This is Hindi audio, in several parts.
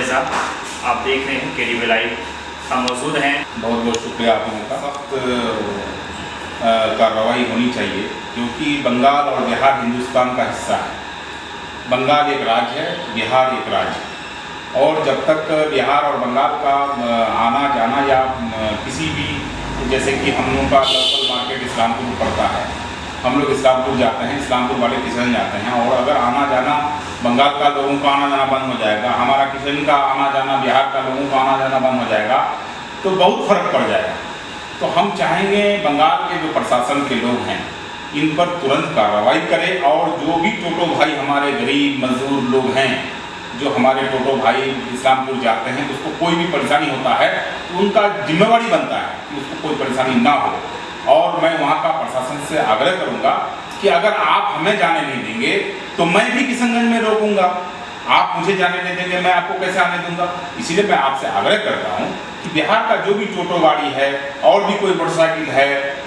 साहब, आप देख रहे हैं KDV लाइव। हम मौजूद हैं। बहुत बहुत शुक्रिया आप लोगों का। सख्त कार्रवाई होनी चाहिए क्योंकि बंगाल और बिहार हिंदुस्तान का हिस्सा है। बंगाल एक राज्य है, बिहार एक राज्य है और जब तक बिहार और बंगाल का आना जाना या किसी भी, जैसे कि हम लोगों का लोकल मार्केट इस्लामपुर पड़ता है, हम लोग इस्लामपुर जाते हैं, इस्लामपुर वाले किशन जाते हैं और अगर आना जाना बंगाल का लोगों का आना जाना बंद हो जाएगा, हमारा किशन का आना जाना, बिहार का लोगों का आना जाना बंद हो जाएगा तो बहुत फर्क पड़ जाएगा। तो हम चाहेंगे बंगाल के जो प्रशासन के लोग हैं इन पर तुरंत कार्रवाई करें और जो भी टोटो भाई हमारे गरीब मजदूर लोग हैं, जो हमारे टोटो भाई इस्लामपुर जाते हैं, उसको कोई भी परेशानी होता है तो उनका जिम्मेवारी बनता है कि उसको कोई परेशानी ना हो। और मैं वहाँ का प्रशासन से आग्रह करूँगा कि अगर आप हमें जाने नहीं देंगे तो मैं भी किशनगंज में रोकूंगा। आप मुझे जाने नहीं देंगे, मैं आपको कैसे आने दूंगा? इसीलिए मैं आपसे आग्रह करता हूँ कि बिहार का जो भी टोटो गाड़ी है और भी कोई मोटरसाइकिल है,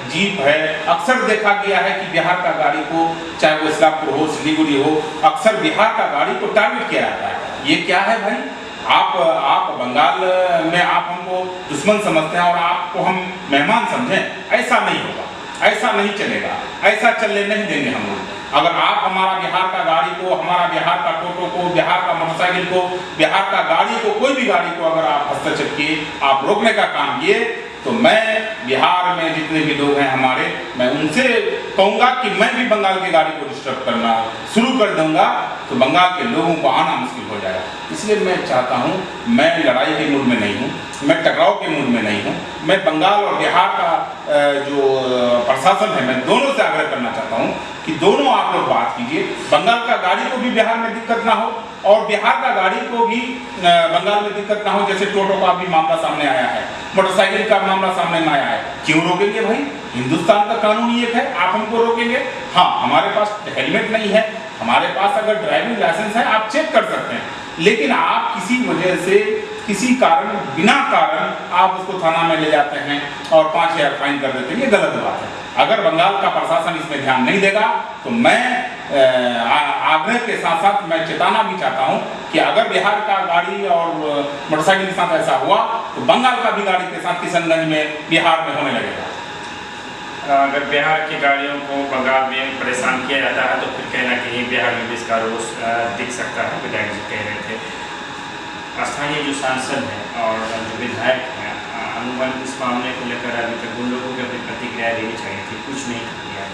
जीप है, अक्सर देखा गया है कि बिहार का गाड़ी को, चाहे वो इस्लामपुर हो, सिलीगुड़ी हो, अक्सर बिहार का गाड़ी को टारगेट किया जाता है। ये क्या है भाई? आप बंगाल में आप हमको दुश्मन समझते हैं और आपको हम मेहमान समझें, ऐसा नहीं होगा, ऐसा नहीं चलेगा, ऐसा चलने नहीं देंगे हम लोग। अगर आप हमारा बिहार का गाड़ी को, हमारा बिहार का टोटो को, बिहार का मोटरसाइकिल को, बिहार का गाड़ी को, कोई भी गाड़ी को अगर आप हस्तक्षेप किए, आप रोकने का काम किए, तो मैं बिहार में जितने भी लोग हैं हमारे, मैं उनसे कहूँगा कि मैं भी बंगाल की गाड़ी को डिस्टर्ब करना शुरू कर दूंगा तो बंगाल के लोगों को आना मुश्किल हो जाएगा। इसलिए मैं चाहता हूँ, मैं लड़ाई के मूड में नहीं हूँ, मैं टकराव के मूड में नहीं हूँ, मैं बंगाल और बिहार का जो प्रशासन है, मैं दोनों से आग्रह करना चाहता हूँ कि दोनों आप लोग बात कीजिए। बंगाल का गाड़ी को भी बिहार में दिक्कत ना हो और बिहार का गाड़ी को भी बंगाल में दिक्कत ना हो। जैसे टोटो का भी मामला सामने आया है, मोटरसाइकिल का मामला सामने में आया है, क्यों रोकेंगे भाई? हिंदुस्तान का कानून ही एक है, आप हमको रोकेंगे? हाँ, हमारे पास हेलमेट नहीं है, हमारे पास अगर ड्राइविंग लाइसेंस है आप चेक कर सकते हैं, लेकिन आप किसी वजह से, किसी कारण, बिना कारण आप उसको थाना में ले जाते हैं और 5,000 फाइन कर देते हैं। ये गलत बात है। अगर बंगाल का प्रशासन इसमें ध्यान नहीं देगा तो मैं आग्रह के साथ साथ मैं चेताना भी चाहता हूं कि अगर बिहार का गाड़ी और मोटरसाइकिल के साथ ऐसा हुआ तो बंगाल का भी गाड़ी के साथ किशनगंज में, बिहार में होने लगेगा। अगर बिहार की गाड़ियों को बंगाल में परेशान किया जाता है तो फिर कहीं ना कहीं बिहार में भी इसका रोष दिख सकता है। विधायक जी कह रहे थे, स्थानीय जो सांसद हैं और जो विधायक हैं, अनुमान इस मामले को लेकर अभी तक उन लोगों को अपनी प्रतिक्रिया देनी चाहिए थी, कुछ नहीं किया।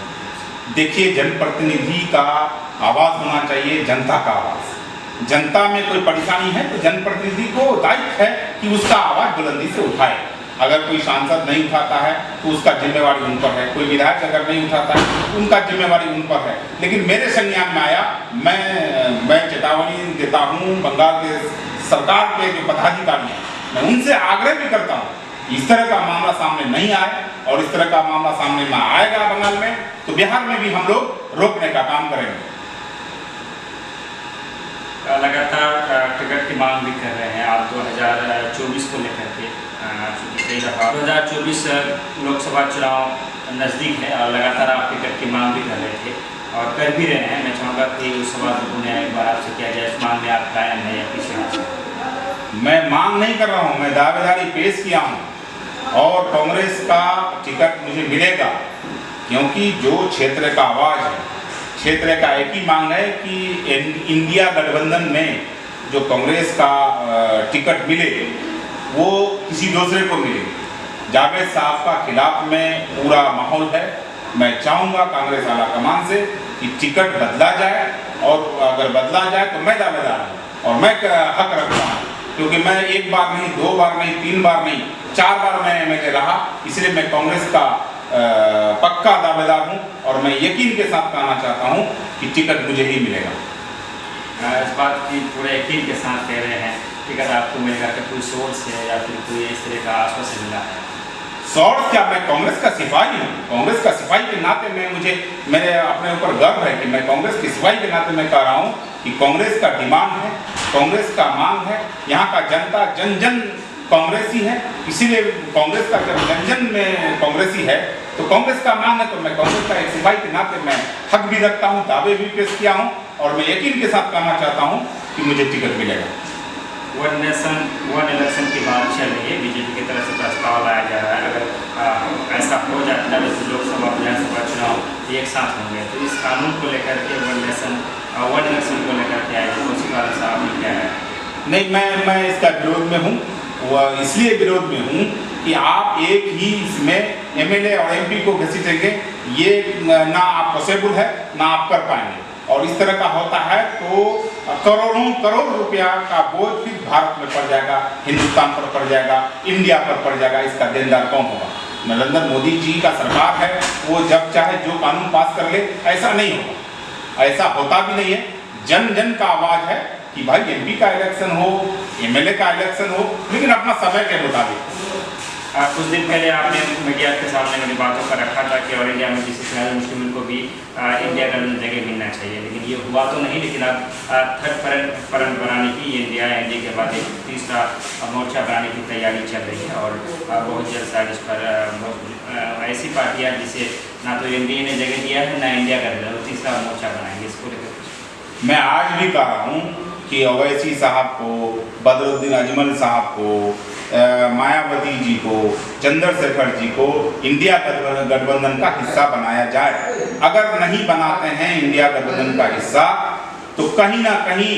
देखिए, जनप्रतिनिधि का आवाज़ होना चाहिए, जनता का आवाज़। जनता में कोई परेशानी है तो जनप्रतिनिधि को दायित्व है कि उसका आवाज़ बुलंदी से उठाए। अगर कोई सांसद नहीं उठाता है तो उसका जिम्मेवारी उन पर है, कोई विधायक अगर नहीं उठाता है उनका जिम्मेवारी उन पर है। लेकिन मेरे संज्ञान में आया, मैं चेतावनी देता हूँ बंगाल के सरकार के जो पदाधिकारी हैं, मैं उनसे आग्रह भी करता हूँ इस तरह का मामला सामने नहीं आए और इस तरह का मामला सामने में आएगा बंगाल में तो बिहार में भी हम लोग रोकने का काम करेंगे। लगातार टिकट की मांग भी कर रहे हैं आप 2024 को लेकर के, कई दफा 2024 लोकसभा चुनाव नज़दीक है और लगातार आप टिकट की मांग भी कर रहे थे और कर भी रहे हैं। मैं चाहूँगा कि उस सवाल को पुनः एक बार आपसे किया जाए, इस मांग में आप कायम है या पीछे? मैं मांग नहीं कर रहा हूँ, मैं दावेदारी पेश किया हूँ और कांग्रेस का टिकट मुझे मिलेगा क्योंकि जो क्षेत्र का आवाज़ है, क्षेत्र का एक ही मांग है कि इंडिया गठबंधन में जो कांग्रेस का टिकट मिले वो किसी दूसरे को मिले। जावेद साहब का खिलाफ में पूरा माहौल है। मैं चाहूँगा कांग्रेस आला कमान से कि टिकट बदला जाए और अगर बदला जाए तो मैं दावेदार हूँ और मैं हक रखता हूँ क्योंकि मैं एक बार नहीं, 2 बार नहीं, 3 बार नहीं, 4 बार मैं MLA रहा। इसलिए मैं कांग्रेस का पक्का दावेदार हूँ और मैं यकीन के साथ कहना चाहता हूँ कि टिकट मुझे ही मिलेगा। इस बात की पूरे यकीन के साथ कह रहे हैं टिकट आपको मिलेगा कि कोई सोर्स है या फिर कोई इस तरह का आश्वासन मिला है? सोर्स क्या, मैं कांग्रेस का सिपाही हूँ। कांग्रेस का सिपाही के नाते मेरे अपने ऊपर गर्व है कि मैं कांग्रेस के सिपाही के नाते मैं कह रहा हूँ कि कांग्रेस का डिमांड है, कांग्रेस का मांग है, यहाँ का जनता जन जन कांग्रेसी है। इसीलिए कांग्रेस का जब जन जन में कांग्रेसी है तो कांग्रेस का मांग है तो मैं कांग्रेस का एक सिपाही के नाते मैं हक भी रखता हूँ, दावे भी पेश किया हूँ और मैं यकीन के साथ कहना चाहता हूँ कि मुझे टिकट मिलेगा। वन नेशन वन इलेक्शन की बात चल रही है, बीजेपी की तरफ से प्रस्ताव लाया जा रहा है। अगर ऐसा हो जाता है तो लोकसभा विधानसभा चुनाव एक साथ होंगे, तो इस कानून को लेकर के वन इलेक्शन को लेकर के आए तो उसी कारण से आपने क्या है? नहीं, मैं इसका विरोध में हूँ। वह इसलिए विरोध में हूँ कि आप एक ही इसमें एमएलए और एमपी को घसीटेंगे, ये ना आप पॉसिबल है ना आप कर पाएंगे। और इस तरह का होता है तो करोड़ रुपया का बोझ फिर भारत में पड़ जाएगा, हिंदुस्तान पर पड़ जाएगा, इंडिया पर पड़ जाएगा। इसका देनदार कौन होगा? नरेंद्र मोदी जी का सरकार है, वो जब चाहे जो कानून पास कर ले, ऐसा नहीं होगा, ऐसा होता भी नहीं है। जन जन का आवाज़ है कि भाई एमपी का इलेक्शन हो, एमएलए का इलेक्शन हो, लेकिन अपना समय के मुताबिक। कुछ दिन पहले आपने मीडिया के सामने मेरी बातों का रखा था कि और इंडिया में किसी सियासी मुस्लिम को भी इंडिया का जगह मिलना चाहिए, लेकिन ये हुआ तो नहीं। लेकिन अब थर्ड फ्रंट बनाने की एनडीए के बाद एक तीसरा मोर्चा बनाने की तैयारी चल रही है और बहुत जल्द शायद इस पर ऐसी पार्टियाँ जिसे ना तो एनडीए ने जगह दिया है ना इंडिया का दिया, वो तीसरा मोर्चा बनाएंगे। इसको लेकर मैं आज भी कह रहा हूँ कि ओवैसी साहब को, बदरुद्दीन अजमल साहब को, मायावती जी को, चंद्रशेखर जी को इंडिया गठबंधन का हिस्सा बनाया जाए। अगर नहीं बनाते हैं इंडिया गठबंधन का हिस्सा तो कहीं ना कहीं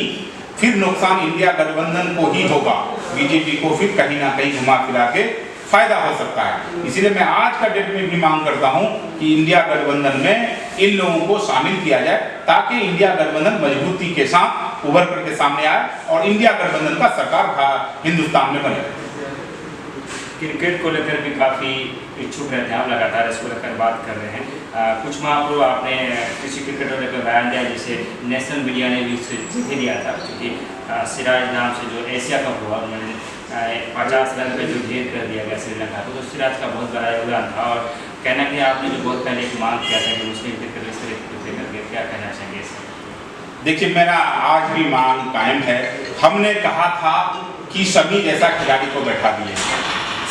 फिर नुकसान इंडिया गठबंधन को ही होगा, बीजेपी को फिर कहीं ना कहीं घुमा फिरा के फायदा हो सकता है। इसीलिए मैं आज का डेट में भी मांग करता हूं कि इंडिया गठबंधन में इन लोगों को शामिल किया जाए ताकि इंडिया गठबंधन मजबूती के साथ उभर करके सामने आए और इंडिया गठबंधन का सरकार हिंदुस्तान में बने। क्रिकेट को लेकर भी काफ़ी इच्छुक रहते हैं, आप लगातार इसको लेकर बात कर रहे हैं। कुछ माह पूर्व आपने किसी क्रिकेट को लेकर बयान दिया, जिसे नेशनल मीडिया ने भी जगह दिया था, क्योंकि सिराज नाम से जो एशिया कप हुआ उन्होंने 50 रन पे जो ढेर कर दिया गया श्रीलंका को, तो सिराज का बहुत बड़ा योगदान था। और कहना कि आपने जो बहुत पहले एक मांग किया था कि मुस्लिम क्रिकेट इस तरह करके, क्या कहना चाहेंगे इस? देखिए, मेरा आज भी मांग कायम है। हमने कहा था कि शमी जैसा खिलाड़ी को बैठा दिए,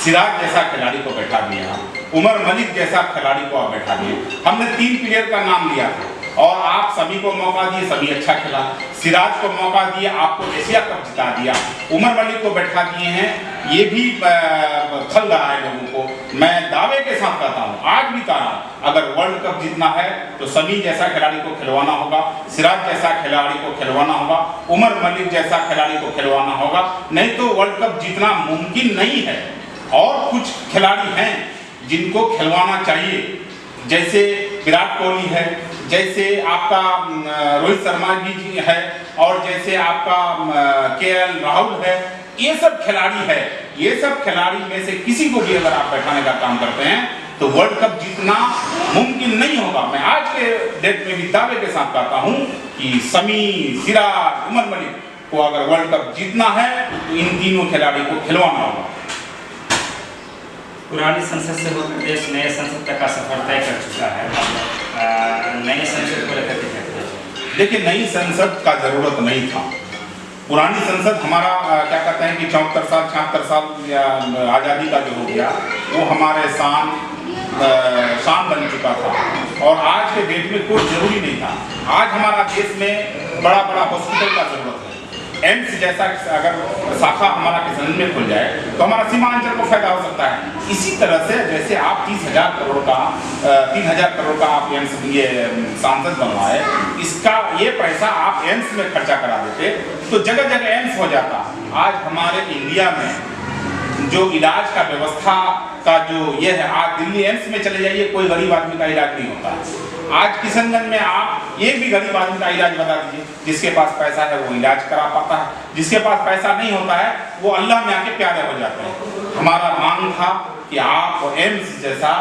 सिराज जैसा खिलाड़ी को बैठा दिया, उमर मलिक जैसा खिलाड़ी को आप बैठा दिए। हमने 3 प्लेयर का नाम लिया था और आप सभी को मौका दिए, सभी अच्छा खेला। सिराज को मौका दिए, आपको एशिया कप जिता दिया। उमर मलिक को बैठा दिए हैं, ये भी खल रहा है लोगों को। मैं दावे के साथ कहता हूँ, आज भी कह रहा हूँ, अगर वर्ल्ड कप जीतना है तो समी जैसा खिलाड़ी को खिलवाना होगा, सिराज जैसा खिलाड़ी को खिलवाना होगा, उमर मलिक जैसा खिलाड़ी को खिलवाना होगा, नहीं तो वर्ल्ड कप जीतना मुमकिन नहीं है। और कुछ खिलाड़ी हैं जिनको खिलवाना चाहिए, जैसे विराट कोहली है, जैसे आपका रोहित शर्मा जी है, और जैसे आपका केएल राहुल है। ये सब खिलाड़ी है, ये सब खिलाड़ी में से किसी को भी अगर आप बैठाने का काम करते हैं तो वर्ल्ड कप जीतना मुमकिन नहीं होगा। मैं आज के डेट में भी दावे के साथ कहता हूं कि समी, सिराज, उमर मलिक को अगर वर्ल्ड कप जीतना है तो इन तीनों खिलाड़ी को खिलवाना होगा। पुरानी संसद से होकर देश नए संसद तक का सफर तय कर चुका है, नई संसद को लेकर के देखिए, नई संसद का जरूरत नहीं था। पुरानी संसद हमारा क्या कहते हैं कि 74 साल आज़ादी का जो हो गया वो हमारे शान बन चुका था और आज के डेट में कोई जरूरी नहीं था। आज हमारा देश में बड़ा हॉस्पिटल का जरूरत है। एम्स जैसा अगर शाखा हमारा किशनगंज में खुल जाए तो हमारा सीमांचल को फायदा हो सकता है। इसी तरह से जैसे आप 30,000 करोड़ का आप एम्स ये सांसद बनवाए, इसका ये पैसा आप एम्स में खर्चा करा देते तो जगह जगह एम्स हो जाता। आज हमारे इंडिया में जो इलाज का व्यवस्था का जो ये है, आज दिल्ली एम्स में चले जाइए, कोई गरीब आदमी का इलाज नहीं होता। आज किशनगंज में आप एक भी गरीब आदमी का इलाज बता दीजिए, जिसके पास पैसा है वो इलाज करा पाता है, जिसके पास पैसा नहीं होता है वो अल्लाह में आके प्यारे हो जाते हैं। हमारा मांग था कि आप एम्स जैसा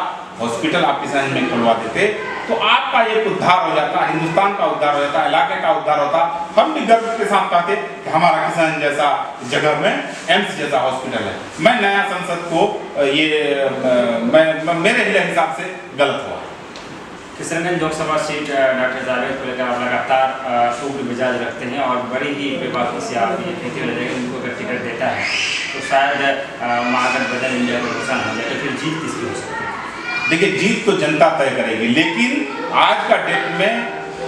हॉस्पिटल आप किशनगंज में खुलवा देते तो आपका एक उद्धार हो जाता, हिंदुस्तान का उद्धार हो जाता, इलाके का उद्धार होता। हम भी गर्व के साथ कहते कि हमारा किशनगंज जैसा जगह में एम्स जैसा हॉस्पिटल है। मैं नया संसद को मेरे हिसाब से गलत हुआ। किशनगंज लोकसभा सीट डॉक्टर जावेद को लेकर आप लगातार उग्र मिजाज रखते हैं और बड़ी ही बेबाकी से आप ये कहते हुए उनको अगर टिकट देता है तो शायद महागठबंधन इंडिया को नुकसान हो जाए, तो फिर जीत किसकी हो सकती है? देखिए, जीत तो जनता तय करेगी, लेकिन आज का डेट में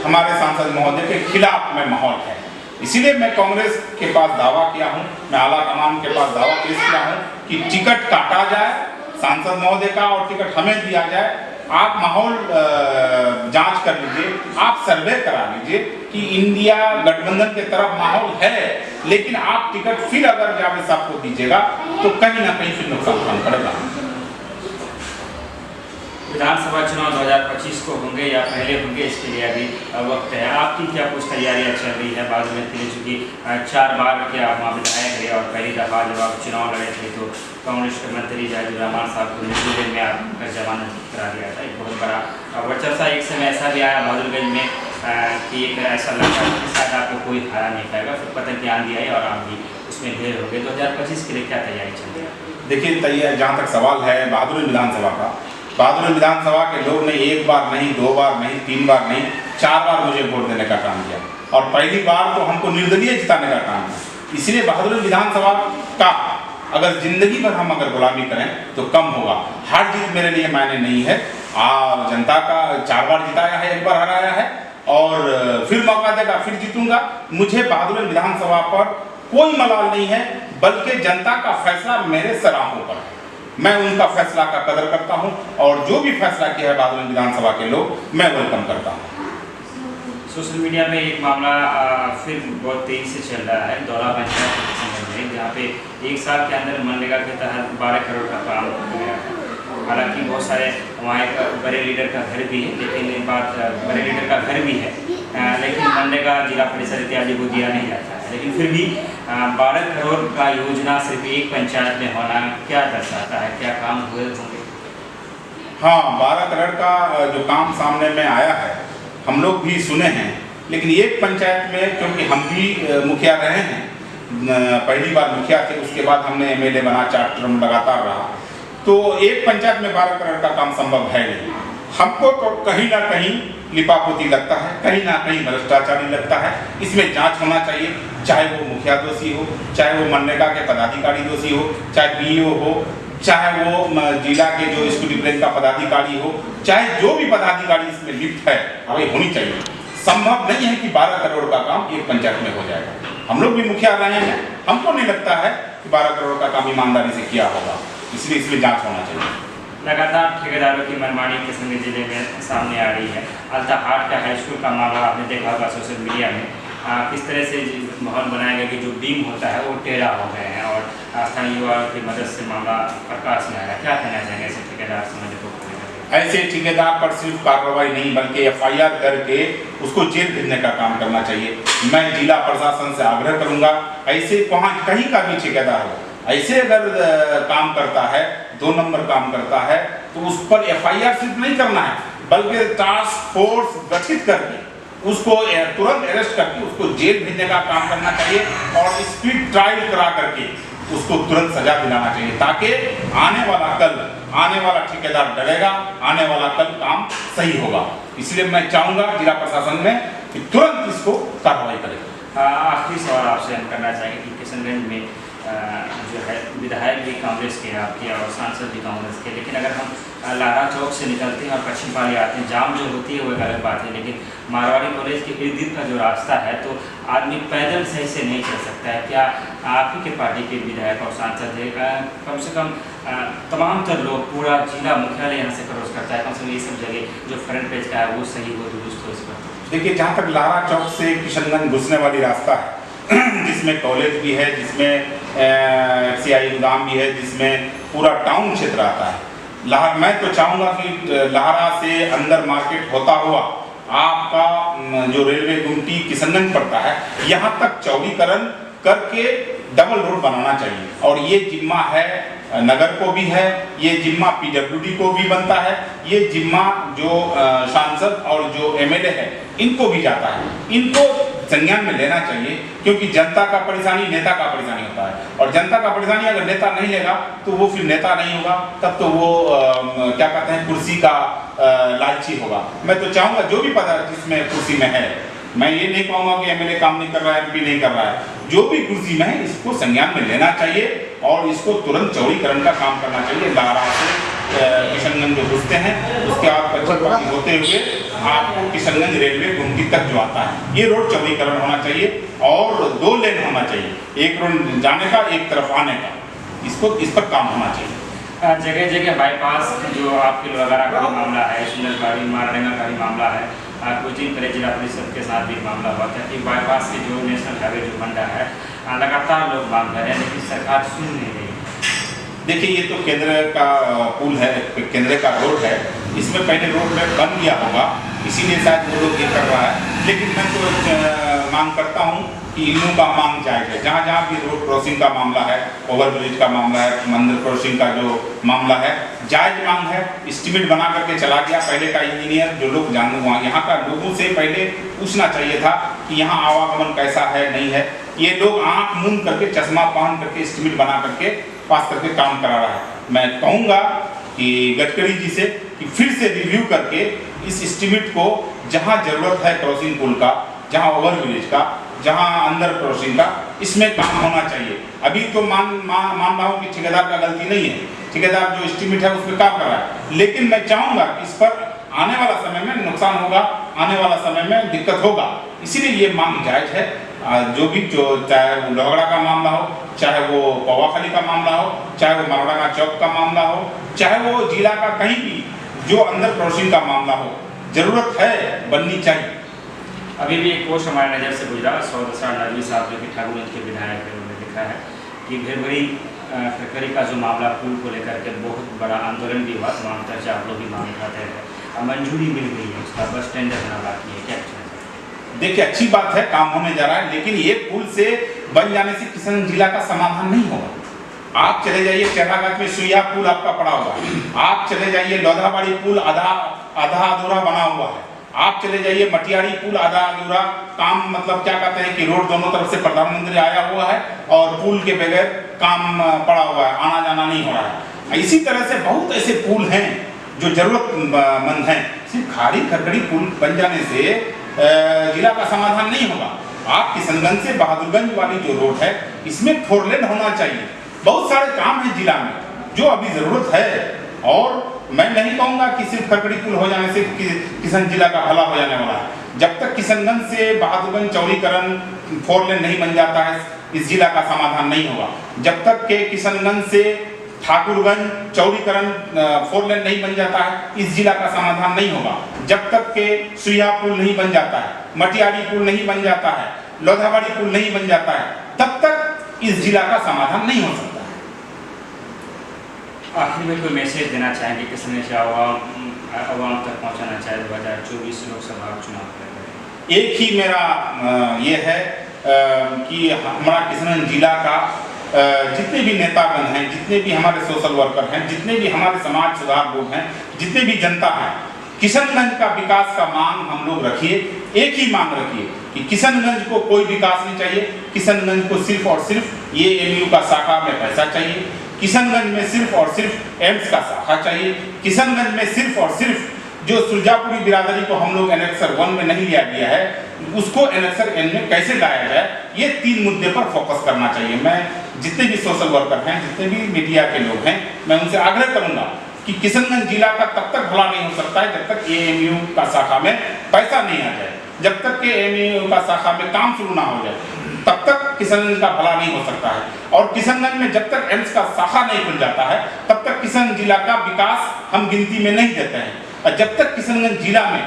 हमारे सांसद महोदय के खिलाफ में माहौल है। इसीलिए मैं कांग्रेस के पास दावा किया हूं, मैं आला कमान के पास दावा पेश किया हूं कि टिकट काटा जाए सांसद महोदय का और टिकट हमें दिया जाए। आप माहौल जांच कर लीजिए, आप सर्वे करा लीजिए कि इंडिया गठबंधन के तरफ माहौल है, लेकिन आप टिकट फिर अगर जावेद साहब को दीजिएगा तो कहीं ना कहीं फिर नुकसान पड़ेगा। विधानसभा चुनाव 2025 को होंगे या पहले होंगे, इसके लिए अभी वक्त है। आपकी क्या कुछ तैयारियां चल रही है बागेश्वर के लिए, चूँकि 4 बार के आप वहाँ विधायक रहे और पहली दफ़ा जब आप चुनाव लड़े थे तो कांग्रेस के मंत्री जाहिद रहमान साहब को निर्दलीय में आपका जमानत करा दिया था। एक बहुत बड़ा वर्चस्व एक समय ऐसा भी आया बहादुरगंज में कि एक ऐसा लगता है कि शायद आपको कोई हरा नहीं पाएगा, फिर पतन की आंधी आई और आप भी उसमें ढेर हो गए। 2025 के लिए क्या तैयारी चल रही है? देखिए तैयार जहाँ तक सवाल है बहादुर विधानसभा का, बहादुर विधानसभा के लोग ने 1 बार नहीं, 2 बार नहीं, 3 बार नहीं, 4 बार मुझे वोट देने का काम किया और पहली बार तो हमको निर्दलीय जिताने का काम किया। इसलिए बहादुर विधानसभा का अगर जिंदगी भर हम अगर गुलामी करें तो कम होगा। हार जीत मेरे लिए मायने नहीं है। जनता का 4 बार जिताया है, 1 बार हराया है और फिर मौका देगा, फिर जीतूंगा। मुझे बहादुर विधानसभा पर कोई मलाल नहीं है, बल्कि जनता का फैसला मेरे सराहों पर है। मैं उनका फैसला का कदर करता हूं और जो भी फैसला किया है बहादुर विधानसभा के लोग, मैं वेलकम करता हूं। सोशल मीडिया में एक मामला फिर बहुत तेजी से चल रहा है दौरा पंचायत के संबंध में, जहाँ पे 1 साल के अंदर मनरेगा के तहत 12 करोड़ का काम गया है। हालांकि बहुत सारे वहाँ एक बड़े लीडर का घर भी है, लेकिन एक बात बड़े लीडर का घर भी है, लेकिन मनरेगा जिला परिषद इत्यादि को दिया नहीं जाता है। लेकिन फिर भी 12 करोड़ का योजना सिर्फ एक पंचायत में होना क्या दर्शाता है? क्या काम हुए होंगे? हाँ, 12 करोड़ का जो काम सामने में आया है हम लोग भी सुने हैं, लेकिन एक पंचायत में क्योंकि हम भी मुखिया रहे हैं, पहली बार मुखिया थे, उसके बाद हमने MLA बना, 4 टर्म लगातार रहा, तो एक पंचायत में 12 करोड़ का काम संभव है नहीं। हमको तो कहीं ना कहीं लिपापोती लगता है, कहीं ना कहीं भ्रष्टाचारी लगता है। इसमें जांच होना चाहिए, चाहे वो मुखिया दोषी हो, चाहे वो मनरेगा के पदाधिकारी दोषी हो, चाहे BO हो, चाहे वो जिला के जो स्कूल डिप्रेन का पदाधिकारी हो, चाहे जो भी पदाधिकारी इसमें लिप्त है, हमें होनी चाहिए। संभव नहीं है कि 12 करोड़ का काम एक पंचायत में हो जाएगा। हम लोग भी मुखिया रहे हैं, हमको नहीं लगता है कि 12 करोड़ का काम ईमानदारी से किया होगा, इसलिए इसमें जांच होना चाहिए। लगातार ठेकेदारों की मनमानी किशनगंज जिले में सामने आ रही है। अल्ताहाट का हाई स्कूल का मामला आपने देखा होगा सोशल मीडिया में, किस तरह से माहौल बनाया गया कि जो बीम होता है वो टेढ़ा हो गए हैं और स्थानीय युवाओं की मदद से मामला प्रकाश में आया। क्या कहना चाहेंगे ऐसे ठेकेदार समझ को? ऐसे ठेकेदार पर सिर्फ कार्रवाई नहीं बल्कि FIR करके उसको जेल भेजने का काम करना चाहिए। मैं जिला प्रशासन से आग्रह करूंगा, ऐसे वहाँ कहीं का भी ठेकेदार हो, ऐसे अगर काम करता है, 2 नंबर काम करता है, तो उस पर FIR सिर्फ नहीं करना है बल्कि टास्क फोर्स गठित करके उसको तुरंत अरेस्ट करके उसको जेल भेजने का काम करना चाहिए और स्पीड ट्रायल करा करके उसको तुरंत सजा दिलाना चाहिए, ताकि आने वाला ठेकेदार डरेगा, आने वाला कल काम सही होगा। इसलिए मैं चाहूँगा जिला प्रशासन में कि तुरंत इसको कार्रवाई करें। आखिरी सवाल आपसे हम करना चाहेंगे कि किशनगंज में जो है विधायक भी कांग्रेस के आपके और सांसद भी कांग्रेस के, लेकिन अगर हम लारा चौक से निकलते हैं और पश्चिम पाली आते हैं, जाम जो होती है वो एक अलग बात है, लेकिन मारवाड़ी कॉलेज के इर्द गिर्द का जो रास्ता है तो आदमी पैदल सही से नहीं चल सकता है। क्या आप ही के पार्टी के विधायक और सांसद है, कम से कम तमाम तर लोग, पूरा जिला मुख्यालय यहाँ से क्रॉस करता है, कम से कम ये सब जगह जो फ्रंट पेज का है वो सही हो, दुरुस्त हो? इस पर देखिए, जहाँ तक लारा चौक से किशनगंज घुसने वाली रास्ता है जिसमें कॉलेज भी है, जिसमें FCI गोदाम भी है, जिसमें पूरा टाउन क्षेत्र आता है, मैं तो चाहूँगा कि लाहरा से अंदर मार्केट होता हुआ आपका जो रेलवे गुमटी किशनगंज पड़ता है, यहाँ तक चौड़ीकरण करके डबल रोड बनाना चाहिए। और ये जिम्मा है नगर को भी है, ये जिम्मा PWD को भी बनता है, ये जिम्मा जो सांसद और जो MLA है इनको भी जाता है। इनको संज्ञान में लेना चाहिए, क्योंकि जनता का परेशानी नेता का परेशानी होता है, और जनता का परेशानी अगर नेता नहीं लेगा तो वो फिर नेता नहीं होगा, तब तो वो क्या कहते हैं, कुर्सी का लालची होगा। मैं तो चाहूँगा जो भी पद जिसमें कुर्सी में है, मैं ये नहीं कहूँगा कि MLA काम नहीं कर रहा है, MP नहीं कर रहा है, जो भी कुर्सी में है इसको संज्ञान में लेना चाहिए और इसको तुरंत चौड़ीकरण का काम करना चाहिए। लारा से किशनगंज जो घुसते हैं, उसके बाद पश्चिम होते हुए आप किशनगंज रेलवे गुमटी तक जो आता है, ये रोड चौड़ीकरण होना चाहिए और 2 लेन होना चाहिए, एक रोड जाने का, एक तरफ आने का। इस पर काम होना चाहिए। जगह जगह बाईपास जो आपके लोहागड़ा का भी मामला है, सुंदरबाड़ी मारडेंगा का भी मामला है, कुछ दिन पहले जिला परिषद के साथ भी मामला हुआ था कि बाईपास के जो नेशनल हाईवे जो बन रहा है, लगातार लोग मांग कर रहे हैं लेकिन सरकार सुन नहीं रही। देखिए, ये तो केंद्र का पुल है, केंद्र का रोड है, इसमें पहले रोड में बन गया होगा, इसीलिए शायद वो लोग ये कर रहा है। लेकिन मैं तो मांग करता हूँ कि इन लोगों का मांग जायज है। जहाँ जहाँ भी रोड क्रॉसिंग का मामला है, ओवरब्रिज का मामला है, मंदिर क्रॉसिंग का जो मामला है, जायज मांग है। एस्टीमेट बना करके चला गया पहले का इंजीनियर, जो लोग वहाँ यहाँ का लोगों से पहले पूछना चाहिए था कि यहाँ आवागमन कैसा है, नहीं है। ये लोग आँख मूंद करके, चश्मा पहन करके, एस्टीमेट बना करके पास करके काम करा रहा है। मैं कहूँगा कि गडकरी जी से कि फिर से रिव्यू करके इस एस्टीमेट को, जहाँ ज़रूरत है क्रॉसिंग पुल का, जहाँ ओवरब्रिज का, जहाँ अंडर क्रॉसिंग का, इसमें काम होना चाहिए। अभी तो मान रहा हूँ कि ठेकेदार का गलती नहीं है, ठेकेदार जो एस्टीमेट है उसमें काम कर रहा है। लेकिन मैं चाहूँगा कि इस पर आने वाला समय में नुकसान होगा, आने वाला समय में दिक्कत होगा, इसीलिए ये मांग जायज है। जो भी चाहे वो लोहागड़ा का मामला हो, चाहे वो पवाखाली का मामला हो, चाहे वो मारवाड़ा चौक का मामला हो, चाहे वो जिला का कहीं भी जो अंदर क्रॉसिंग का मामला हो, जरूरत है, बननी चाहिए। अभी भी एक पोस्ट हमारे नज़र से गुजरा, सौदसा नरवी साहब जो कि ठाकुरगंज के विधायक है, उन्होंने लिखा है कि भेरबरी फैक्ट्री का जो मामला पुल को लेकर के बहुत बड़ा आंदोलन भी हुआ, तमाम तरह से आप लोग भी मांग उठाते हैं, मंजूरी मिल गई है, उसका बस टेंडर बना बाकी है, क्या कहना चाहिए? देखिए, अच्छी बात है, काम होने जा रहा है, लेकिन ये पुल से बन जाने से किशनगंज जिला का समाधान नहीं होगा। आप चले जाइए चेहरागंज में सुइया पुल आपका पड़ा हुआ है, आप चले जाइए लोधाबाड़ी पुल आधा अधूरा बना हुआ है, आप चले जाइए मटियारी पुल आधा अधूरा काम, मतलब क्या कहते हैं कि रोड दोनों तरफ से प्रधानमंत्री आया हुआ है और पुल के बगैर काम पड़ा हुआ है, आना जाना नहीं हो रहा है। इसी तरह से बहुत ऐसे पुल हैं जो जरूरतमंद हैं। सिर्फ खाड़ी खरकड़ी पुल बन जाने से जिला का समाधान नहीं होगा। आप किशनगंज से बहादुरगंज वाली जो रोड है, इसमें 4 लेन होना चाहिए। बहुत सारे काम है जिला में जो अभी जरूरत है, और मैं नहीं कहूँगा कि सिर्फ खरकड़ी पुल हो जाने से किशन जिला का भला हो जाने वाला है। जब तक किशनगंज से बहादुरगंज चौड़ीकरण 4 लेन नहीं बन जाता है, इस जिला का समाधान नहीं होगा। जब तक के किशनगंज से ठाकुरगंज चौड़ीकरण 4 लेन नहीं बन जाता है, इस जिला का समाधान नहीं होगा। जब तक के सुइया पुल नहीं बन जाता है, मटियारी पुल नहीं बन जाता है, लोधाबाड़ी पुल नहीं बन जाता है, तब तक इस जिला का समाधान नहीं हो सकता है। आखिर में कोई मैसेज देना चाहेंगे किशनगंज से आवाम तक पहुंचाना चाहे 2024 लोकसभा चुनाव? एक ही मेरा ये है कि हमारा किशनगंज जिला का जितने भी नेतागण हैं, जितने भी हमारे सोशल वर्कर हैं, जितने भी हमारे समाज सुधार लोग हैं, जितने भी जनता है, किशनगंज का विकास का मांग हम लोग रखिए। एक ही मांग रखिए कि किशनगंज को कोई विकास नहीं चाहिए, किशनगंज को सिर्फ और सिर्फ ये एमयू का शाखा में पैसा चाहिए, किशनगंज में सिर्फ और सिर्फ एम्स का शाखा चाहिए, किशनगंज में सिर्फ और सिर्फ जो सुरजापुरी बिरादरी को हम लोग एनेक्सर 1 में नहीं लिया गया है, उसको एनेक्सर N में कैसे लाया जाए, ये 3 मुद्दे पर फोकस करना चाहिए। मैं जितने भी सोशल वर्कर हैं, जितने भी मीडिया के लोग हैं, मैं उनसे आग्रह करूंगा कि किशनगंज जिला का तब तक भला नहीं हो सकता है जब तक एएमयू का शाखा में पैसा नहीं आ जाए, जब तक के एएमयू का शाखा में काम शुरू ना हो जाए, तब तक किशनगंज का भला नहीं हो सकता है। और किशनगंज में जब तक एम्स का शाखा नहीं खुल जाता है, तब तक किशनगंज जिला का विकास हम गिनती में नहीं देते हैं। और जब तक किशनगंज जिला में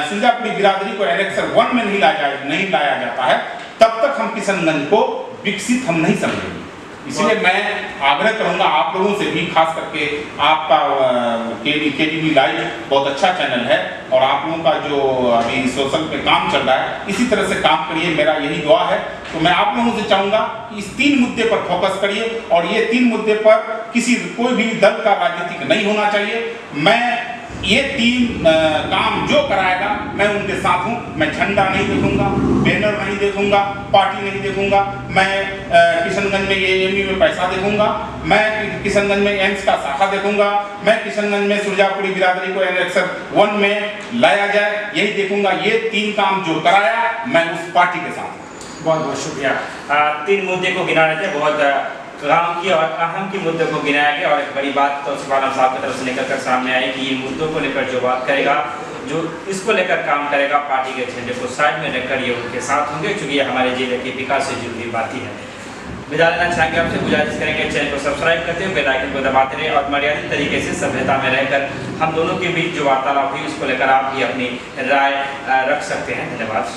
सुरजापुरी बिरादरी को एनेक्सर 1 में नहीं लाया जाता है, तब तक हम किशनगंज को विकसित हम नहीं समझेंगे। इसलिए मैं आग्रह करूंगा आप लोगों से भी, खास करके आपका केडीवी लाइव बहुत अच्छा चैनल है और आप लोगों का जो अभी सोशल पे काम चल रहा है, इसी तरह से काम करिए, मेरा यही दुआ है। तो मैं आप लोगों से चाहूँगा कि इस 3 मुद्दे पर फोकस करिए, और ये 3 मुद्दे पर कोई भी दल का राजनीतिक नहीं होना चाहिए। मैं ये 3 काम जो कराएगा मैं उनके साथ हूँ। मैं झंडा नहीं देखूंगा, बैनर नहीं देखूंगा, पार्टी नहीं देखूंगा, मैं किशनगंज में एएमयू में पैसा देखूंगा, मैं किशनगंज में एम्स का शाखा देखूंगा, मैं किशनगंज में सुरजापुरी बिरादरी को एनेक्सर 1 में लाया जाए, यही देखूंगा। ये 3 काम जो कराया, मैं उस पार्टी के साथ हूँ। बहुत बहुत शुक्रिया। 3 मुद्दे को गिना रहे थे, बहुत काम की और अहम की मुद्दों को गिनाया गया। और एक बड़ी बात तो सुभान साहब की तरफ से निकल कर सामने आई कि इन मुद्दों को लेकर जो बात करेगा, जो इसको लेकर काम करेगा, पार्टी के झंडे को साइड में रखकर ये उनके साथ होंगे, क्योंकि ये हमारे जिले के विकास से जुड़ी बात ही है। विदा लेना चाहेंगे, आपसे गुजारिश करेंगे चैनल को सब्सक्राइब करते हुए बेल आइकन को दबाते रहे और मर्यादित तरीके से सभ्यता में रहकर हम दोनों के बीच जो वार्तालाप हुई उसको लेकर आप भी अपनी राय रख सकते हैं। धन्यवाद।